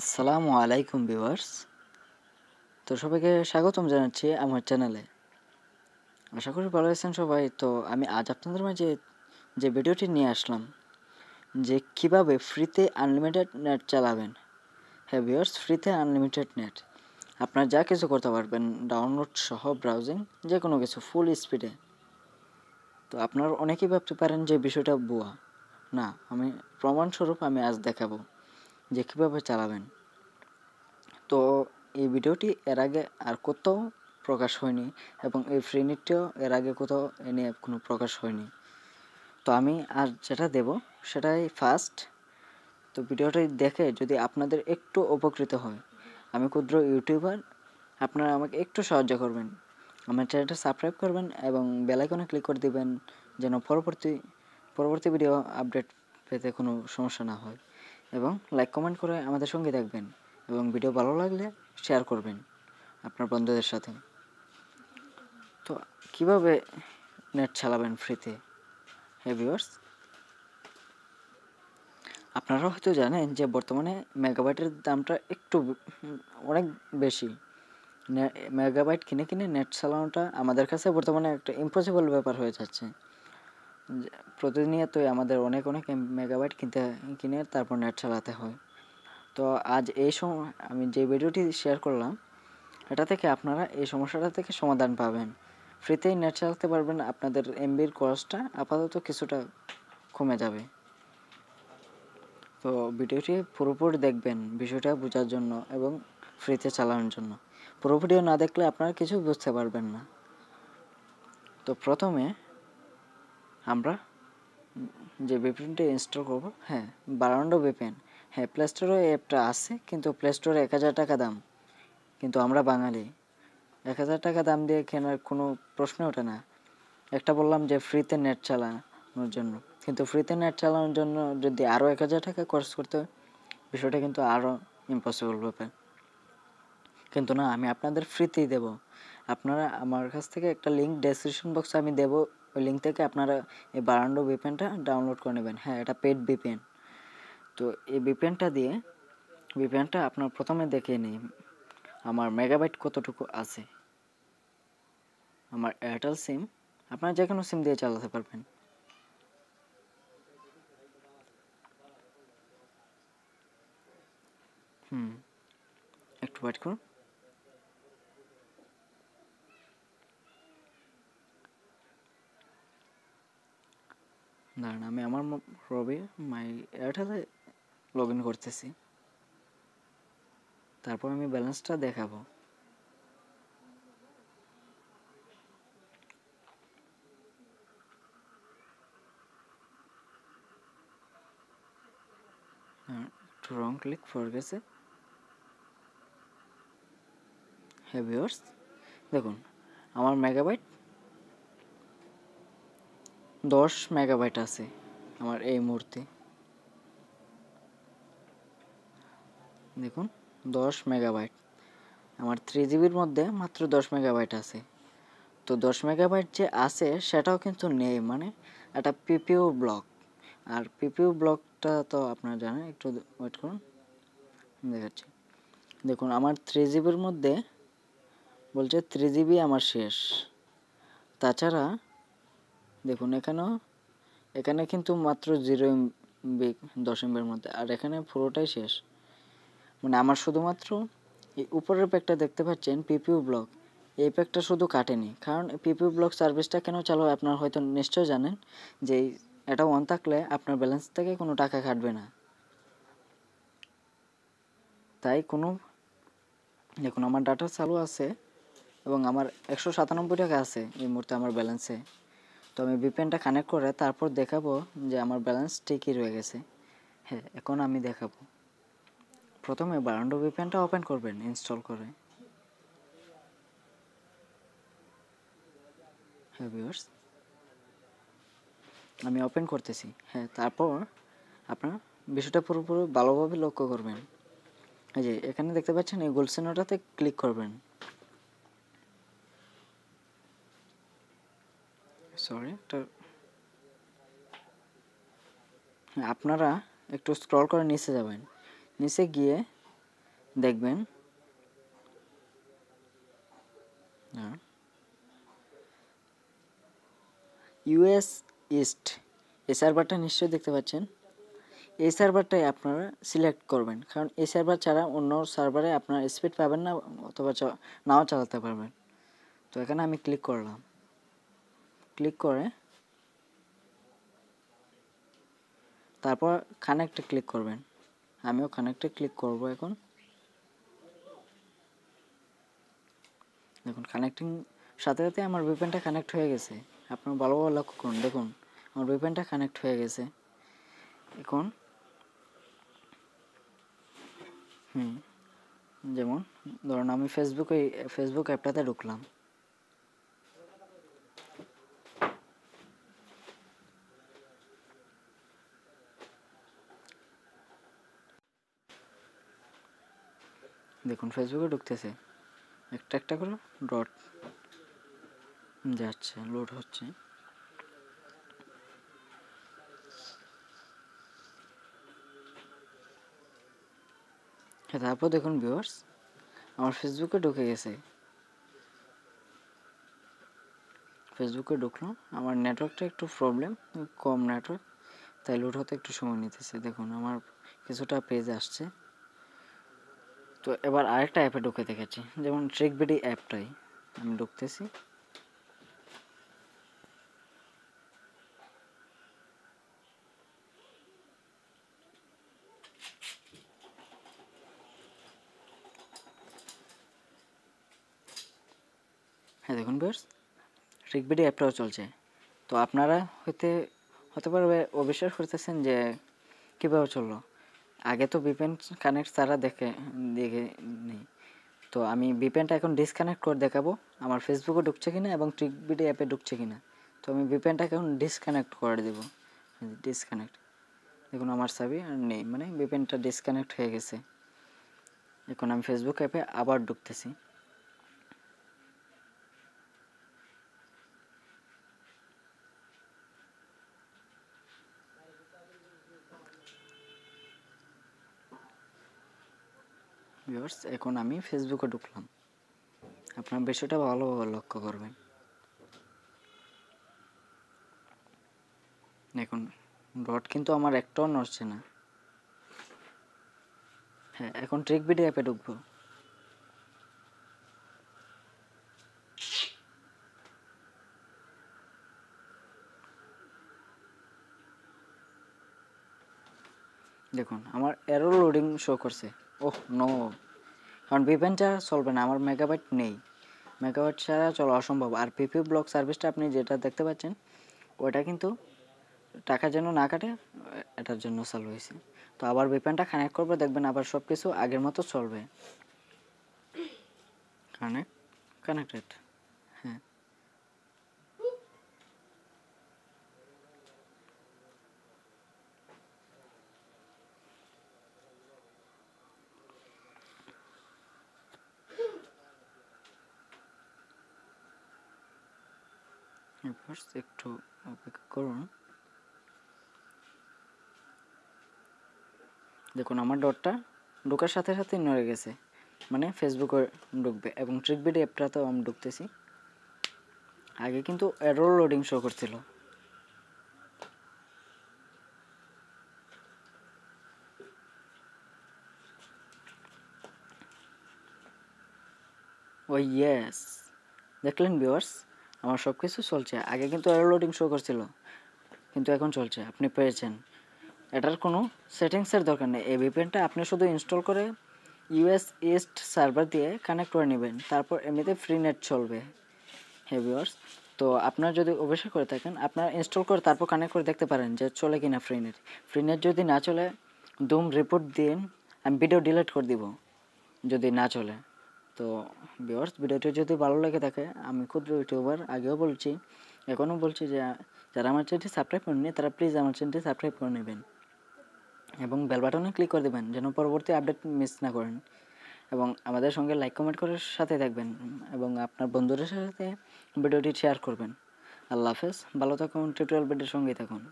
আসসালামু আলাইকুম ভিউয়ার্স। তো সবাইকে স্বাগতম জানাচ্ছি আমার চ্যানেলে। আশা করি ভালো আছেন সবাই। তো আমি আজ আপনাদের মাঝে যে ভিডিওটি নিয়ে আসলাম যে কিভাবে ফ্রিতে আনলিমিটেড নেট চালাবেন। হ্যাঁ ভিউয়ার্স, ফ্রিতে আনলিমিটেড নেট আপনারা যা কিছু করতে পারবেন, ডাউনলোড সহ ব্রাউজিং যে কোনো কিছু ফুল স্পিডে। তো আপনারা অনেকেই ভাবতে পারেন যে বিষয়টা ভুয়া। না, আমি প্রমাণস্বরূপ আমি আজ দেখাবো যে কীভাবে চালাবেন। তো এই ভিডিওটি এর আগে আর কোথাও প্রকাশ হয়নি এবং এই ফ্রি নেটটিও এর আগে কোথাও এ নিয়ে কোনো প্রকাশ হয়নি। তো আমি আর যেটা দেব সেটাই ফার্স্ট। তো ভিডিওটি দেখে যদি আপনাদের একটু উপকৃত হয়, আমি ক্ষুদ্র ইউটিউবার, আপনারা আমাকে একটু সাহায্য করবেন। আমার চ্যানেলটা সাবস্ক্রাইব করবেন এবং বেল আইকনে ক্লিক করে দিবেন যেন পরবর্তী ভিডিও আপডেট পেতে কোনো সমস্যা না হয়, এবং লাইক কমেন্ট করে আমাদের সঙ্গে থাকবেন এবং ভিডিও ভালো লাগলে শেয়ার করবেন আপনার বন্ধুদের সাথে। তো কিভাবে নেট চালাবেন ফ্রিতে? হ্যাঁ ভিউয়ার্স, আপনারা হয়তো জানেন যে বর্তমানে মেগাবাইটের দামটা একটু অনেক বেশি। মেগাবাইট কিনে কিনে নেট চালানোটা আমাদের কাছে বর্তমানে একটা ইম্পসিবল ব্যাপার হয়ে যাচ্ছে। প্রতিনিয়তই আমাদের অনেক অনেক মেগাবাইট কিনে তারপর নেট চালাতে হয়। তো আজ এই সময় আমি যে ভিডিওটি শেয়ার করলাম, এটা থেকে আপনারা এই সমস্যাটা থেকে সমাধান পাবেন। ফ্রিতেই নেট চালাতে পারবেন, আপনাদের এমবির খরচটা আপাতত কিছুটা কমে যাবে। তো ভিডিওটি পুরোপুরি দেখবেন বিষয়টা বোঝার জন্য এবং ফ্রিতে চালানোর জন্য। পুরো ভিডিও না দেখলে আপনারা কিছু বুঝতে পারবেন না। তো প্রথমে আমরা যে ভিপিএনটি ইনস্টল করব, হ্যাঁ বারান্ডা ভিপিএন, হ্যাঁ প্লে স্টোরে অ্যাপটা আছে, কিন্তু প্লে স্টোরে 1000 টাকা দাম। কিন্তু আমরা বাঙালি, 1000 টাকা দাম দিয়ে কেনার কোনো প্রশ্ন ওঠে না। একটা বললাম যে ফ্রিতে নেট চালানোর জন্য, কিন্তু ফ্রিতে নেট চালানোর জন্য যদি আরও 1000 টাকা খরচ করতে হয়, বিষয়টা কিন্তু আরও ইম্পসিবল ব্যাপার। কিন্তু না, আমি আপনাদের ফ্রিতেই দেব। আপনারা আমার কাছ থেকে একটা লিঙ্ক ডেসক্রিপশন বক্সে আমি দেবো, ওই লিঙ্ক থেকে আপনারা এই বারান্ডো ভিপিএনটা ডাউনলোড করে নেবেন। হ্যাঁ, এটা পেড ভিপিএন। তো এই ভিপিএনটা আপনার প্রথমে দেখে নিই আমার মেগাবাইট কতটুকু আছে। আমার এয়ারটেল সিম, আপনারা যে কোনো সিম দিয়ে চালাতে পারবেন। একটু ওয়েট করুন। দাঁড়ান, আমি আমার মাই এয়ারটেলে লগ ইন করতেছি, তারপর আমি ব্যালেন্সটা দেখাবো। একটু রং ক্লিক ফর গেছে। হ্যাঁ ভিউয়ার্স, দেখুন আমার মেগাবাইট 10 মেগাবাইট আছে আমার এই মুহূর্তে। দেখুন 10 মেগাবাইট, আমার 3 জিবির মধ্যে মাত্র 10 মেগাবাইট আছে। তো 10 মেগাবাইট যে আছে সেটাও কিন্তু নেই, মানে একটা পিপিইউ ব্লক। আর পিপিইউ ব্লকটা তো আপনারা জানেন, একটু ওয়েট করুন দেখাচ্ছি। দেখুন আমার 3 জিবির মধ্যে বলছে 3 জিবি আমার শেষ। তাছাড়া দেখুন এখানে কিন্তু মাত্র 0 MB 10 MBর মধ্যে, আর এখানে পুরোটাই শেষ। মানে আমার শুধুমাত্র এই উপরের প্যাকটা দেখতে পাচ্ছেন পিপিইউ ব্লক, এই প্যাকটা শুধু কাটেনি। কারণ পিপিইউ ব্লক সার্ভিসটা কেন চালু হয় আপনারা হয়তো নিশ্চয় জানেন, যে এটা অন থাকলে আপনার ব্যালেন্স থেকে কোনো টাকা কাটবে না। তাই দেখুন আমার ডাটা চালু আছে এবং আমার 197 টাকা আছে এই মুহূর্তে আমার ব্যালেন্সে। তো আমি ভিপিএনটা কানেক্ট করে তারপর দেখাবো যে আমার ব্যালেন্স ঠিকই রয়ে গেছে। হ্যাঁ, এখন আমি দেখাবো। প্রথমে বারান্ডো ভিপিএনটা ওপেন করবেন ইনস্টল করে। হ্যাঁ ভিউয়ার্স, আমি ওপেন করতেছি। হ্যাঁ, তারপর আপনার বিষয়টা পুরোপুরি ভালোভাবে লক্ষ্য করবেন। এই যে এখানে দেখতে পাচ্ছেন এই গোল চিহ্নটাতে ক্লিক করবেন। আপনারা একটু স্ক্রল করে নিচে যাবেন। নিচে গিয়ে দেখবেন ইউএস ইস্ট এই সার্ভারটা নিশ্চয়ই দেখতে পাচ্ছেন। এই সার্ভারটাই আপনারা সিলেক্ট করবেন, কারণ এই সার্ভার ছাড়া অন্য সার্ভারে আপনারা স্পিড পাবেন না, অথবা নাও চালাতে পারবেন। তো এখানে আমি ক্লিক করলাম, ক্লিক করে তারপর কানেক্টে ক্লিক করবেন। আমিও কানেক্টে ক্লিক করব। এখন দেখুন কানেক্টিং সাথে সাথে আমার ভিপিএনটা কানেক্ট হয়ে গেছে। আপনারা ভালোভাবে লক্ষ্য করুন, দেখুন আমার ভিপিএনটা কানেক্ট হয়ে গেছে। এখন যেমন ধরুন আমি ফেসবুক অ্যাপটাতে ঢুকলাম। দেখুন ফেসবুকে ঢুকতেছে, একটা একটা করে ডট যাচ্ছে, লোড হচ্ছে। তারপর দেখুন ভিউয়ার্স আমার ফেসবুকে ঢুকে গেছে। ফেসবুকে ঢুকলাম, আমার নেটওয়ার্কটা একটু প্রবলেম, কম নেটওয়ার্ক, তাই লোড হতে একটু সময় নিতেছে। দেখুন আমার কিছুটা পেজ আসছে। তো এবার আরেকটা অ্যাপে ঢুকে দেখেছি, যেমন ট্রিকবিডি অ্যাপটাই আমি ঢুকতেছি। হ্যাঁ দেখুন ভিউয়ার্স ট্রিকবিডি অ্যাপটাও চলছে। তো আপনারা হতে পারবে অবিশ্বাস করতেছেন যে কীভাবে চললো। আগে তো ভিপিএন কানেক্ট তারা দেখে নেই। তো আমি ভিপিএনটা এখন ডিসকানেক্ট করে দেখাবো আমার ফেসবুকে ঢুকছে কিনা এবং ট্রিকবিডি অ্যাপে ঢুকছে কিনা। তো আমি ভিপিএনটাকে এখন ডিসকানেক্ট করে দেবো। ডিসকানেক্ট, দেখুন আমার ছবি আর নেই, মানে ভিপিএনটা ডিসকানেক্ট হয়ে গেছে। এখন আমি ফেসবুক অ্যাপে আবার ঢুকতেছি। ভিউয়ার্স এখন আমি ফেসবুকে ঢুকলাম, আপনার বিষয়টা ভালোভাবে লক্ষ্য করবেন। দেখুন ডট কিন্তু আমার একটাও নড়ছে না। হ্যাঁ এখন ট্রিকবিডি অ্যাপে ঢুকবো। দেখুন আমার এরর লোডিং শো করছে। ওহ নো, কারণ ভিপিএন ছাড়া চলবে না, আমার মেগাবাইট নেই। মেগাবাইট ছাড়া চলা অসম্ভব। আর পিপি ব্লক সার্ভিসটা আপনি যেটা দেখতে পাচ্ছেন ওটা কিন্তু টাকা যেন না কাটে এটার জন্য চালু হয়েছে। তো আবার ভিপিএনটা কানেক্ট করবে, দেখবেন আবার সব কিছু আগের মতো চলবে। কানেক্টেড, হ্যাঁ। একটু অপেক্ষা করুন। দেখুন আমার ডটটা ঢোকার সাথে সাথে নড়ে গেছে, মানে ফেসবুকে ঢুকবে। এবং ট্রিকবিডি অ্যাপটাতেও আমি ঢুকতেছি। আগে কিন্তু এরর লোডিং শো করছিল। ও ইয়েস, দেখলেন ভিউয়ার্স আমার সব কিছু চলছে। আগে কিন্তু এরর লোডিং শো করছিল, কিন্তু এখন চলছে। আপনি পেয়েছেন। এটার কোনো সেটিংসের দরকার নেই। এই ভিপিএনটা আপনি শুধু ইনস্টল করে ইউএস ইস্ট সার্ভার দিয়ে কানেক্ট করে নেবেন, তারপর এমনিতে ফ্রি নেট চলবে। হ্যাঁ ভিউয়ার্স, তো আপনারা যদি অবশ্যই করে থাকেন আপনারা ইনস্টল করে তারপর কানেক্ট করে দেখতে পারেন যে চলে কিনা ফ্রি নেট। ফ্রি নেট যদি না চলে দুম রিপোর্ট দিন, আমি ভিডিও ডিলিট করে দিব যদি না চলে। তো ভিউয়ার্স ভিডিওটি যদি ভালো লেগে থাকে, আমি ক্ষুদ্র ইউটিউবার, আগেও বলছি এখনও বলছি যে যারা আমার চ্যানেলটি সাবস্ক্রাইব করেননি তারা প্লিজ আমার চ্যানেলটি সাবস্ক্রাইব করে নেবেন এবং বেল বাটনে ক্লিক করে দেবেন যেন পরবর্তী আপডেট মিস না করেন। এবং আমাদের সঙ্গে লাইক কমেন্ট করে সাথে থাকবেন এবং আপনার বন্ধুদের সাথে ভিডিওটি শেয়ার করবেন। আল্লাহ হাফেজ, ভালো থাকুন, টিউটোরিয়াল ভিডিওর সঙ্গেই থাকুন।